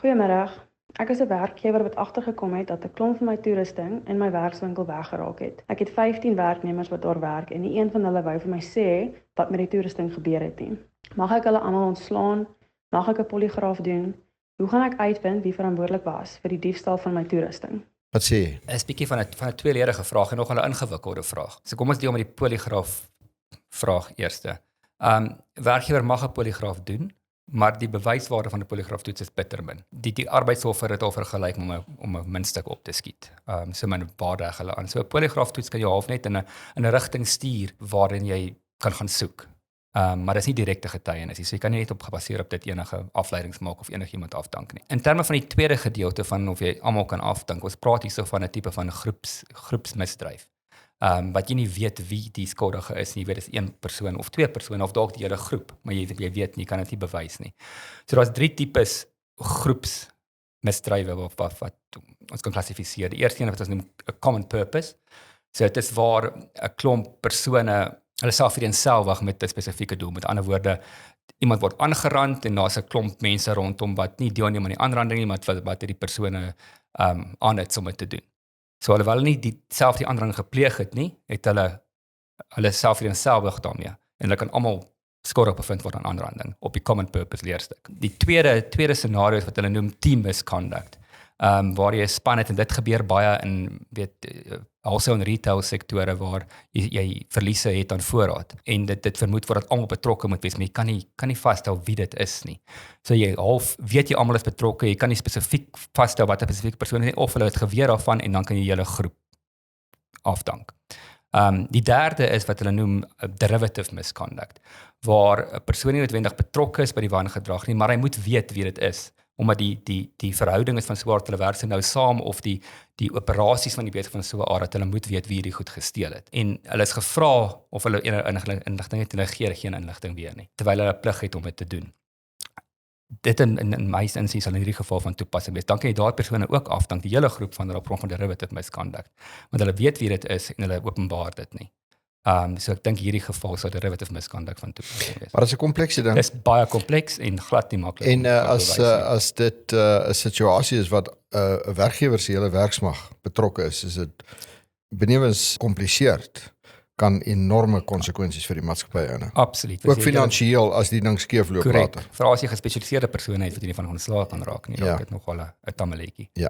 Goeiemiddag. Ek is 'n werkgewer wat agtergekom het dat 'n klomp van my toerusting in my werkswinkel weggeraak het. Ek het 15 werknemers wat daar werk en nie een van hulle wou vir my sê wat met die toerusting gebeur het nie. Mag ek hulle almal ontslaan? Mag ek 'n poligraaf doen? Hoe gaan ek uitvind wie verantwoordelik was vir die diefstal van my toerusting? Wat sê jy? Dit is 'n bietjie van 'n tweeledige vraag en nogal 'n ingewikkelde vraag. So kom ons deel met die poligraaf vraag eerste. Werkgewer mag 'n poligraaf doen, maar die bewyswaarde van die poligraaftoets is bitter min. Die arbeidshof het dit al vergelyk om 'n muntstuk op te skiet. So min waarde hulle aan. So 'n poligraaftoets kan jou half net in 'n rigting stuur waarin jy kan gaan soek. Maar dis nie direkte getuienis nie. So jy kan nie net op gebaseer op dit enige afleidings maak of enigiemand afdank nie. In terme van die tweede gedeelte van of jy almal kan afdank, ons praat hierso van 'n tipe van groepsmisdryf. Wat jy nie weet wie die skuldige is nie, jy weet dis een persoon of twee persone of dalk die hele groep, maar jy weet nie, kan dit nie bewys nie. So daar's 3 tipes groepsmisdrywe wat ons kan klassifiseer. Die eerste een wat ons noem 'n common purpose. So dit is waar 'n klomp persone hulle self vereenselwig met 'n spesifieke doel. Met ander woorde, iemand word aangerand en daar's 'n klomp mense rondom wat nie deelneem aan die aanranding nie, maar wat die persone aan het om dit te doen. So alhoewel hulle nie self die aanranding gepleeg het nie, het hulle self vereenselwig daarmee. En hulle kan almal skuldig bevind word aan aanranding op die common purpose leerstuk. Die tweede scenario is wat hulle noem team misconduct. Waar jy 'n span het en dit gebeur baie in also in retail sektore waar jy verliese het aan voorraad en dit vermoed word dat almal betrokke moet wees, maar jy kan nie vasstel wie dit is nie. So jy weet jy almal is betrokke, jy kan nie spesifiek vasstel wat 'n spesifieke persoon is of hulle het geweer daarvan en dan kan jy hele groep afdank. Die derde is wat hulle noem derivative misconduct, waar 'n persoon nie noodwendig betrokke is by die wangedrag nie, maar hy moet weet wie dit is, omdat die verhouding is van so 'n aard, hulle werk so nou saam of die operasies van die besigheid van so 'n aard dat hulle moet weet wie hierdie goed gesteel het. En hulle is gevra of hulle inligting het, hulle gee geen inligting weer nie, terwyl hulle 'n plig het om dit te doen. Dit in my insiens sal in hierdie geval van toepassing wees. Dan kan jy daai persone ook afdank, die hele groep van grond van derivative misconduct, want hulle weet wie dit is en hulle openbaar dit nie. So ek dink hierdie geval sou derivative misconduct van toepassing wees. Maar dit is 'n komplekse ding. Dit is baie kompleks en glad nie maklik. En as dit 'n situasie is wat 'n werkgewer se hele werksmag betrokke is dit benewens kompliseerd, kan enorme konsekwensies vir die maatskappy hê. Absoluut. Ook finansiëel as die ding skeefloop later. Veral as jy gespesialiseerde persone het wat jy nie van ontslae kan raak nie, dan is dit nogal 'n tammeletjie. Ja.